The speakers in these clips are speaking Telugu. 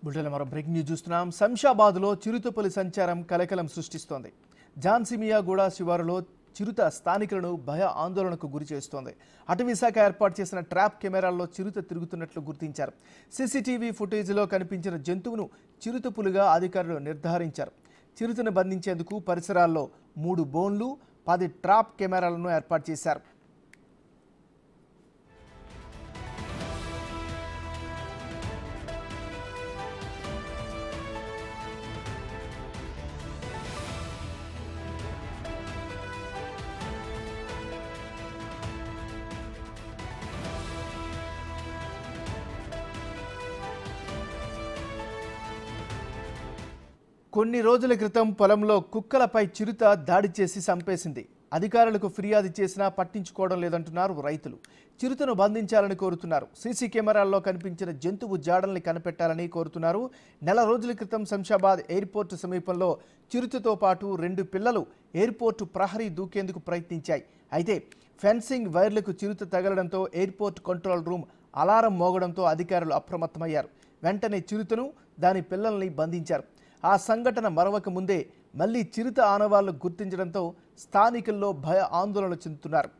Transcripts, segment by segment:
బుల్టెన్లో మరో బ్రేకింగ్ న్యూస్ చూస్తున్నాం. శంషాబాద్లో చిరుతపులి సంచారం కలకలం సృష్టిస్తోంది. జాన్సిమియాగూడ శివారులో చిరుత స్థానికులను భయ ఆందోళనకు గురి చేస్తోంది. అటవీ శాఖ ఏర్పాటు చేసిన ట్రాప్ కెమెరాల్లో చిరుత తిరుగుతున్నట్లు గుర్తించారు. సీసీటీవీ ఫుటేజ్లో కనిపించిన జంతువును చిరుతపులిగా అధికారులు నిర్ధారించారు. చిరుతను బంధించేందుకు పరిసరాల్లో 3 బోన్లు 10 ట్రాప్ కెమెరాలను ఏర్పాటు చేశారు. కొన్ని రోజుల క్రితం పొలంలో కుక్కలపై చిరుత దాడి చేసి చంపేసింది. అధికారులకు ఫిర్యాదు చేసినా పట్టించుకోవడం లేదంటున్నారు రైతులు. చిరుతను బంధించాలని కోరుతున్నారు. సీసీ కెమెరాల్లో కనిపించిన జంతువు జాడల్ని కనిపెట్టాలని కోరుతున్నారు. నెల రోజుల క్రితం శంషాబాద్ ఎయిర్పోర్టు సమీపంలో చిరుతతో పాటు 2 పిల్లలు ఎయిర్పోర్టు ప్రహరీ దూకేందుకు ప్రయత్నించాయి. అయితే ఫెన్సింగ్ వైర్లకు చిరుత తగలడంతో ఎయిర్పోర్ట్ కంట్రోల్ రూమ్ అలారం మోగడంతో అధికారులు అప్రమత్తమయ్యారు. వెంటనే చిరుతను దాని పిల్లల్ని బంధించారు. ఆ సంఘటన మరవక ముందే మళ్లీ చిరుత ఆనవాళ్లు గుర్తించడంతో స్థానికుల్లో భయ ఆందోళన చెందుతున్నారు.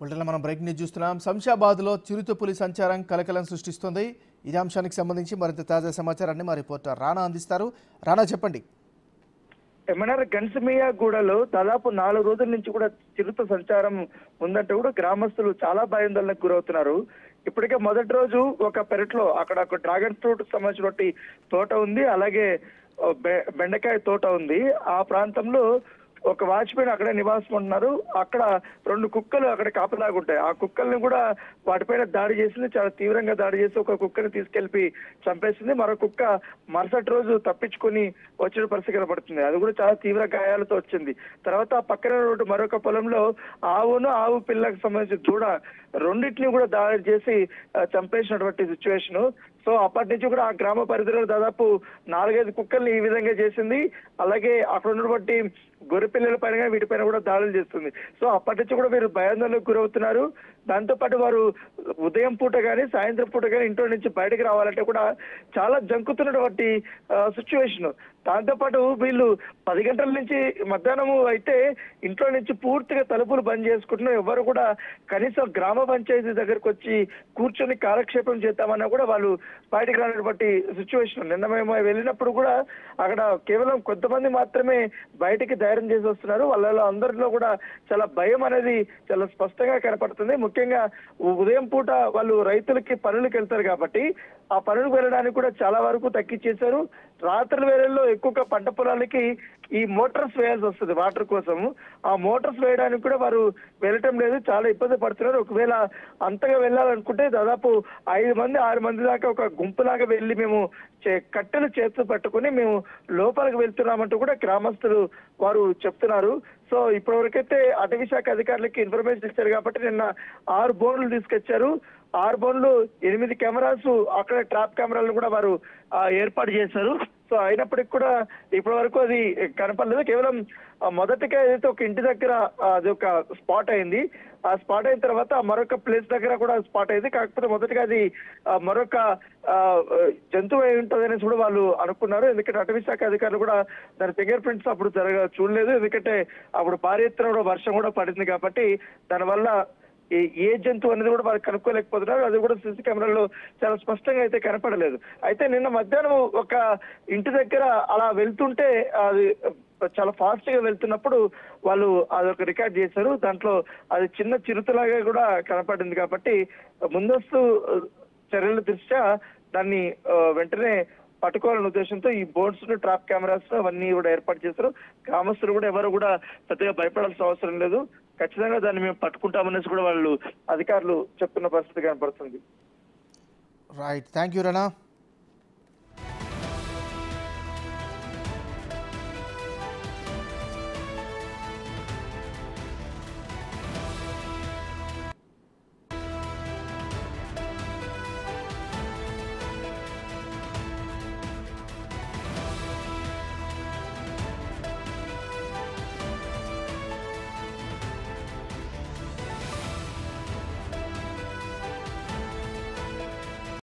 బుల్టెన్లో మనం బ్రేకింగ్ న్యూస్ చూస్తున్నాం. శంషాబాద్లో చిరుతపులి సంచారం కలకలం సృష్టిస్తోంది. ఇదే అంశానికి సంబంధించి మరింత తాజా సమాచారాన్ని మా రిపోర్టర్ రానా అందిస్తారు. రానా, చెప్పండి. ఎమ్మెల్యే గన్సిమియాగూడలో దాదాపు 4 రోజుల నుంచి కూడా చిరుత సంచారం ఉందంటే కూడా గ్రామస్తులు చాలా భయాందోళనకు గురవుతున్నారు. ఇప్పటికే మొదటి రోజు ఒక పెరట్లో అక్కడ ఒక డ్రాగన్ ఫ్రూట్ సంబంధించినటువంటి తోట ఉంది, అలాగే బెండకాయ తోట ఉంది. ఆ ప్రాంతంలో ఒక వాచ్మెన్ అక్కడే నివాసం ఉంటున్నారు. అక్కడ 2 కుక్కలు అక్కడ కాపలాగుంటాయి. ఆ కుక్కల్ని కూడా వాటిపైన దాడి చేసింది, చాలా తీవ్రంగా దాడి చేసి ఒక కుక్కని తీసుకెళ్లి చంపేసింది. మరో కుక్క మరుసటి రోజు తప్పించుకొని వచ్చిన పరిస్థితి కనబడుతుంది. అది కూడా చాలా తీవ్ర గాయాలతో వచ్చింది. తర్వాత పక్కన మరొక పొలంలో ఆవు పిల్లకి సంబంధించిన దూడ రెండింటిని కూడా దాడి చేసి చంపేసినటువంటి సిచ్యువేషన్. సో అప్పటి నుంచి కూడా ఆ గ్రామ పరిధిలో దాదాపు 4-5 కుక్కల్ని ఈ విధంగా చేసింది. అలాగే అక్కడ ఉన్నటువంటి గొర్రె పిల్లల పైన వీటిపైన కూడా దాడులు చేస్తుంది. సో అప్పటి నుంచి కూడా వీరు భయాందోళనకు గురవుతున్నారు. దాంతో పాటు వారు ఉదయం పూట కానీ సాయంత్రం పూట కానీ ఇంట్లో నుంచి బయటకు రావాలంటే కూడా చాలా జంకుతున్నటువంటి సిచ్యువేషన్. దాంతోపాటు వీళ్ళు 10 గంటల నుంచి మధ్యాహ్నం అయితే ఇంట్లో నుంచి పూర్తిగా తలుపులు బంద్ చేసుకుంటున్నారు. ఎవరు కూడా కనీసం గ్రామ పంచాయతీ దగ్గరకు వచ్చి కూర్చొని కాలక్షేపం చేద్దామన్నా కూడా వాళ్ళు బయటకు రానటువంటి సిచ్యువేషన్. నిన్న మేము వెళ్ళినప్పుడు కూడా అక్కడ కేవలం కొంతమంది మాత్రమే బయటికి ధైర్యం చేసి వస్తున్నారు. వాళ్ళలో అందరిలో కూడా చాలా భయం అనేది చాలా స్పష్టంగా కనపడుతుంది. ముఖ్యంగా ఉదయం పూట వాళ్ళు రైతులకి పనులకు వెళ్తారు కాబట్టి ఆ పనులకు వెళ్ళడానికి కూడా చాలా వరకు తగ్గించేశారు. రాత్రి వేళల్లో ఎక్కువగా పంట పొలాలకి ఈ మోటార్స్ వేయాల్సి వస్తుంది వాటర్ కోసం. ఆ మోటార్స్ వేయడానికి కూడా వారు వెళ్ళటం లేదు, చాలా ఇబ్బంది పడుతున్నారు. ఒకవేళ అంతగా వెళ్ళాలనుకుంటే దాదాపు 5 మంది 6 మంది దాకా ఒక గుంపులాగా వెళ్ళి మేము కట్టెలు చేతులు పట్టుకుని మేము లోపలికి వెళ్తున్నామంటూ కూడా గ్రామస్తులు వారు చెప్తున్నారు. సో ఇప్పటి వరకైతే అటవీ శాఖ అధికారులకి ఇన్ఫర్మేషన్ ఇచ్చారు కాబట్టి నిన్న 6 బోన్లు తీసుకొచ్చారు. 6 బోన్లు 8 కెమెరాస్ అక్కడ ట్రాప్ కెమెరాలను కూడా వారు ఏర్పాటు చేశారు. సో అయినప్పటికీ కూడా ఇప్పటి వరకు అది కనపడలేదు. కేవలం మొదటిగా ఏదైతే ఒక ఇంటి దగ్గర అది ఒక స్పాట్ అయింది. ఆ స్పాట్ అయిన తర్వాత మరొక ప్లేస్ దగ్గర కూడా స్పాట్ అయింది. కాకపోతే మొదటిగా అది మరొక జంతువు అయి ఉంటుంది అనేసి కూడా వాళ్ళు అనుకున్నారు. ఎందుకంటే అటవీ శాఖ అధికారులు కూడా దాని ఫింగర్ ప్రింట్స్ అప్పుడు చూడలేదు. ఎందుకంటే అప్పుడు భారీ ఎత్తున వర్షం కూడా పడింది కాబట్టి దానివల్ల ఏ జంతువు అనేది కూడా వాళ్ళు కనుక్కోలేకపోతున్నారు. అది కూడా సీసీ కెమెరాలో చాలా స్పష్టంగా అయితే కనపడలేదు. అయితే నిన్న మధ్యాహ్నం ఒక ఇంటి దగ్గర అలా వెళ్తుంటే అది చాలా ఫాస్ట్ గా వెళ్తున్నప్పుడు వాళ్ళు అదొక రికార్డ్ చేశారు. దాంట్లో అది చిన్న చిరుతలాగా కూడా కనపడింది కాబట్టి ముందస్తు చర్యల దృష్ట్యా దాన్ని వెంటనే పట్టుకోవాలనే ఉద్దేశంతో ఈ బోర్డ్స్ ట్రాప్ కెమెరాస్ అవన్నీ కూడా ఏర్పాటు చేశారు. గ్రామస్తులు కూడా ఎవరు కూడా పెద్దగా భయపడాల్సిన అవసరం లేదు. ఖచ్చితంగా దాన్ని మేము పట్టుకుంటామనేసి కూడా వాళ్ళు అధికారులు చెప్తున్న పరిస్థితి కనపడుతుంది. Right, thank you Rana.